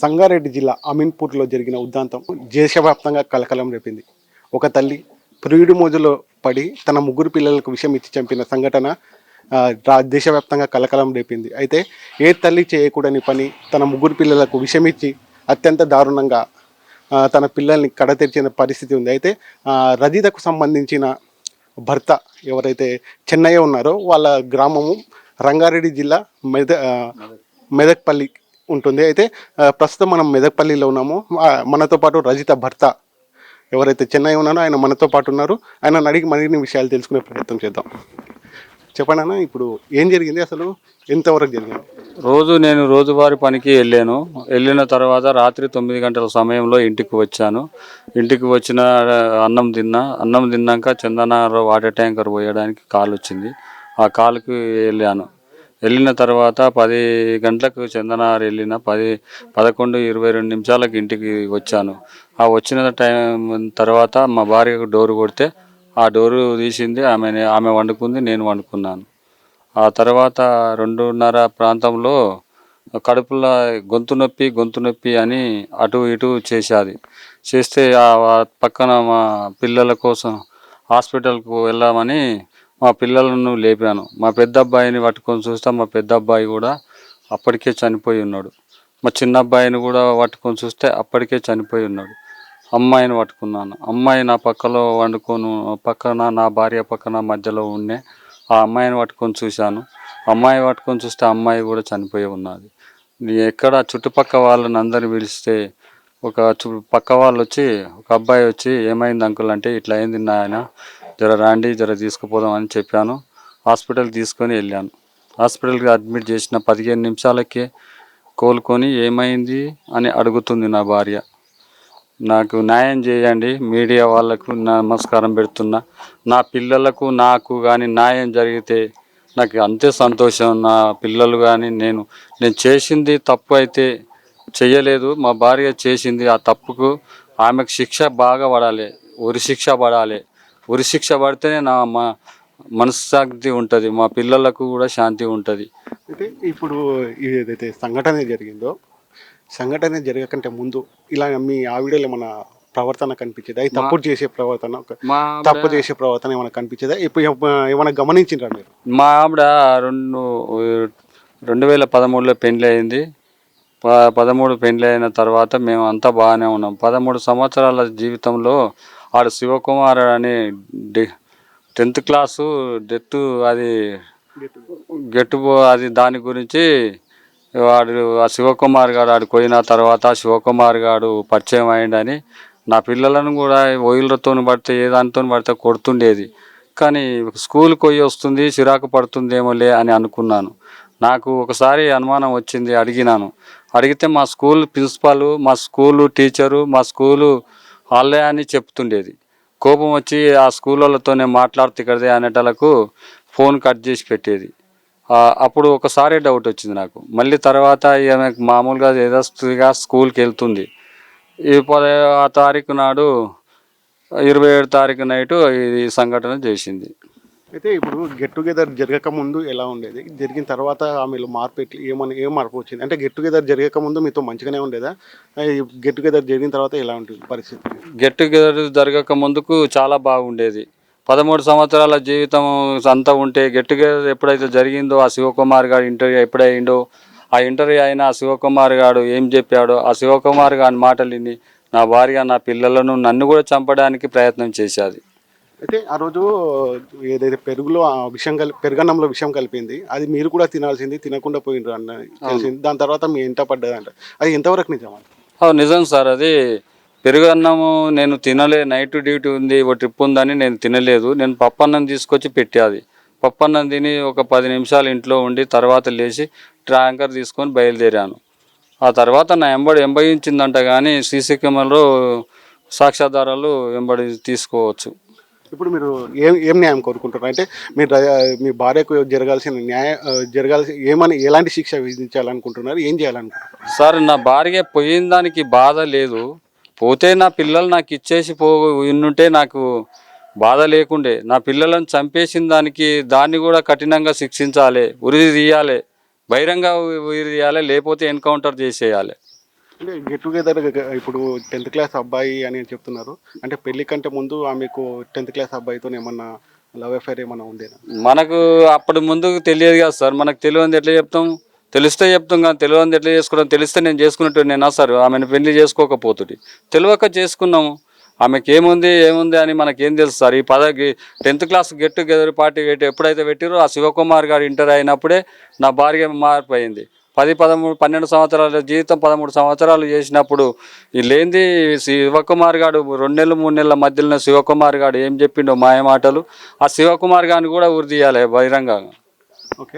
సంగారెడ్డి జిల్లా అమీన్పూర్లో జరిగిన ఉద్దాంతం దేశవ్యాప్తంగా కలకలం రేపింది. ఒక తల్లి ప్రియుడి మోజులో పడి తన ముగ్గురు పిల్లలకు విషం ఇచ్చి చంపిన సంఘటన దేశవ్యాప్తంగా కలకలం రేపింది. అయితే ఏ తల్లి చేయకూడని పని తన ముగ్గురు పిల్లలకు విషమిచ్చి అత్యంత దారుణంగా తన పిల్లల్ని కడతెరిచిన పరిస్థితి ఉంది. అయితే రజితకు సంబంధించిన భర్త ఎవరైతే చెన్నయ్య ఉన్నారో వాళ్ళ గ్రామము రంగారెడ్డి జిల్లా మెదక్పల్లి ఉంటుంది. అయితే ప్రస్తుతం మనం మెదక్పల్లిలో ఉన్నాము. మనతో పాటు రజిత భర్త ఎవరైతే చెన్నై ఉన్నారో ఆయన మనతో పాటు ఉన్నారు. ఆయన అడిగి మరిన్ని విషయాలు తెలుసుకునే ప్రయత్నం చేద్దాం. చెప్పండి అన్న, ఇప్పుడు ఏం జరిగింది, అసలు ఎంతవరకు జరిగింది? నేను రోజువారీ పనికి వెళ్ళిన తర్వాత రాత్రి 9 గంటల సమయంలో ఇంటికి వచ్చాను. ఇంటికి వచ్చిన అన్నం తిన్నాక చందనార వాటర్ ట్యాంకర్ పోయడానికి కాల్ వచ్చింది. ఆ కాలుకి వెళ్ళిన తర్వాత 10 గంటలకు చందనార్ వెళ్ళిన 11:22 నిమిషాలకు ఇంటికి వచ్చాను. ఆ వచ్చిన టైం తర్వాత మా భార్యకు డోరు కొడితే ఆ డోరు తీసింది. ఆమె వండుకుంది, నేను వండుకున్నాను. ఆ తర్వాత 2:30 ప్రాంతంలో కడుపులో గొంతు నొప్పి అని అటు ఇటు చేస్తే పక్కన మా పిల్లల కోసం హాస్పిటల్కు వెళ్ళామని మా పిల్లలను లేపాను. మా పెద్ద అబ్బాయిని పట్టుకొని చూస్తే మా పెద్ద అబ్బాయి కూడా అప్పటికే చనిపోయి ఉన్నాడు. మా చిన్న అబ్బాయిని కూడా పట్టుకొని చూస్తే అప్పటికే చనిపోయి ఉన్నాడు. అమ్మాయిని పట్టుకున్నాను. అమ్మాయి నా పక్కన నా భార్య పక్కన మధ్యలో ఉండే ఆ అమ్మాయిని పట్టుకొని చూశాను. అమ్మాయి పట్టుకొని చూస్తే అమ్మాయి కూడా చనిపోయి ఉన్నది. ఎక్కడ చుట్టుపక్కల వాళ్ళని అందరిని పిలిస్తే పక్క వాళ్ళు ఒక అబ్బాయి వచ్చి ఏమైంది అంకుల్ అంటే ఇట్లా అయింది నాయన, జర తీసుకుపోదాం అని చెప్పాను. హాస్పిటల్కి తీసుకొని వెళ్ళాను. హాస్పిటల్కి అడ్మిట్ చేసిన 15 నిమిషాలకే కోలుకొని ఏమైంది అని అడుగుతుంది నా భార్య. నాకు న్యాయం చేయండి, మీడియా వాళ్ళకు నమస్కారం పెడుతున్నా. నా పిల్లలకు నాకు కానీ న్యాయం జరిగితే నాకు అంతే సంతోషం. నా పిల్లలు కానీ నేను చేసింది తప్పు అయితే చెయ్యలేదు, మా భార్య చేసింది. ఆ తప్పుకు ఆమెకు శిక్ష బాగా పడాలి, ఉరి శిక్ష పడితేనే మా మనశ్శాంతి ఉంటుంది, మా పిల్లలకు కూడా శాంతి ఉంటుంది. అయితే ఇప్పుడు ఏదైతే సంఘటన జరగకంటే ముందు ఇలా మీ ఆవిడలో మన ప్రవర్తన కనిపించేదా? తప్పు చేసే ప్రవర్తన ఏమైనా కనిపించేదా? ఇప్పుడు ఏమైనా గమనించిండ్రా మీరు? మా ఆవిడ 2013లో పెళ్లి అయింది. 13 పెళ్లి అయిన తర్వాత మేము అంతా బాగానే ఉన్నాం. 13 సంవత్సరాల జీవితంలో ఆడు శివకుమార్ అని 10th క్లాసు డెత్ అది దాని గురించి ఆ శివకుమార్ గారు ఆడు పోయిన తర్వాత శివకుమార్ గారు పరిచయం అయ్యిండని నా పిల్లలను కూడా ఓయిలతో పడితే ఏదానితో పడితే కొడుతుండేది. కానీ స్కూల్కి పోయి వస్తుంది, చిరాకు పడుతుందేమోలే అని అనుకున్నాను. నాకు ఒకసారి అనుమానం వచ్చింది, అడిగితే మా స్కూల్ ప్రిన్సిపాల్, మా స్కూలు టీచరు, మా స్కూలు వాళ్ళే అని చెప్తుండేది. కోపం వచ్చి ఆ స్కూల్ వాళ్ళతోనే మాట్లాడితే ఇక్కడదే అనేటలకు ఫోన్ కట్ చేసి పెట్టేది. అప్పుడు ఒకసారి డౌట్ వచ్చింది నాకు. మళ్ళీ తర్వాత ఈమె మామూలుగా యథాస్థితిగా స్కూల్కి వెళ్తుంది. ఈ 10వ తారీఖు నాడు 27 తారీఖు నైటు ఈ సంఘటన చేసింది. అయితే ఇప్పుడు గెట్ టుగెదర్ జరగక ముందు ఎలా ఉండేది, జరిగిన తర్వాత ఆమెలో మార్పు ఏం మార్పు వచ్చింది? అంటే గెట్ టుగెదర్ జరగక ముందు మీతో మంచిగానే ఉండేదా? గెట్ టుగెదర్ జరిగిన తర్వాత ఎలా ఉంటుంది పరిస్థితి? గెట్ టుగెదర్ జరగక ముందుకు చాలా బాగుండేది. 13 సంవత్సరాల జీవితం అంతా ఉంటే గెట్ టుగెదర్ ఎప్పుడైతే జరిగిందో ఆ శివకుమార్ గారు ఇంటర్వ్యూ ఎప్పుడైందో ఆ ఇంటర్వ్యూ అయిన ఆ శివకుమార్ గారు ఏం చెప్పాడో ఆ శివకుమార్ గారి మాటలు విని నా భార్య నా పిల్లలను నన్ను కూడా చంపడానికి ప్రయత్నం చేసేది. అయితే ఆ రోజు ఏదైతే పెరుగులో పెరుగన్నంలో విషం కలిపింది, అది మీరు కూడా తినాల్సింది, తినకుండా పోయినరు అన్న తెలిసింది. దాని తర్వాత మీ ఇంట పడ్డదంట, అది ఎంతవరకు నిజమా? నిజం సార్. అది పెరుగన్నము నేను తినలే, నైట్ డ్యూటీ ఉంది, ఒక ట్రిప్ ఉందని నేను తినలేదు. నేను పప్పన్నం తీసుకొచ్చి పెట్టేది. పప్పన్నం తిని ఒక 10 నిమిషాలు ఇంట్లో ఉండి తర్వాత లేచి ట్యాంకర్ తీసుకొని బయలుదేరాను. ఆ తర్వాత నా ఎంబడించిందంట, కానీ సీసీ కెమెరాలో సాక్ష్యాధారాలు తీసుకోవచ్చు. ఇప్పుడు మీరు ఏం న్యాయం కోరుకుంటున్నారు? అంటే మీ భార్యకు ఎలాంటి శిక్ష విధించాలనుకుంటున్నారు, ఏం చేయాలనుకుంటున్నారు? సార్, నా భార్య పోయిన దానికి బాధ లేదు, పోతే నా పిల్లలు నాకు ఇచ్చేసి ఉంటే నాకు బాధ లేకుండే. నా పిల్లలను చంపేసిన దాన్ని కూడా కఠినంగా శిక్షించాలి, ఉరి తీయాలి, బహిరంగ ఉరి తీయాలి, లేకపోతే ఎన్కౌంటర్ చేసేయాలి. అంటే గెట్ టుగెదర్ ఇప్పుడు 10th క్లాస్ అబ్బాయి అని చెప్తున్నారు. అంటే పెళ్లి కంటే ముందు ఆమెకు 10th క్లాస్ అబ్బాయితో ఏమన్నా లవ్ అఫైర్ ఏమన్నా ఉండేనా? మనకు అప్పటి ముందు తెలియదు కదా సార్. మనకు తెలియదు ఎట్లా చెప్తాం? తెలిస్తే చెప్తాం కానీ తెలియదు ఎట్లా చేసుకోవడం? తెలిస్తే నేను చేసుకున్నట్టు నేను సార్ ఆమెను పెళ్లి చేసుకోకపోతుంది. తెలియక చేసుకున్నాము. ఆమెకి ఏముంది అని మనకేం తెలుసు సార్. ఈ 10th class get together party ఎప్పుడైతే పెట్టిరో ఆ శివకుమార్ గారు ఇంటర్ అయినప్పుడే నా భార్య మారిపోయింది. 12 సంవత్సరాల జీవితం 13 సంవత్సరాలు చేసినప్పుడు ఈ లేనిది శివకుమార్ గారు 2 నెలలు 3 నెలల మధ్యలో శివకుమార్ గారు ఏం చెప్పిండో మాయ మాటలు, ఆ శివకుమార్ గారిని కూడా ఉరి తీయాలి బహిరంగంగా.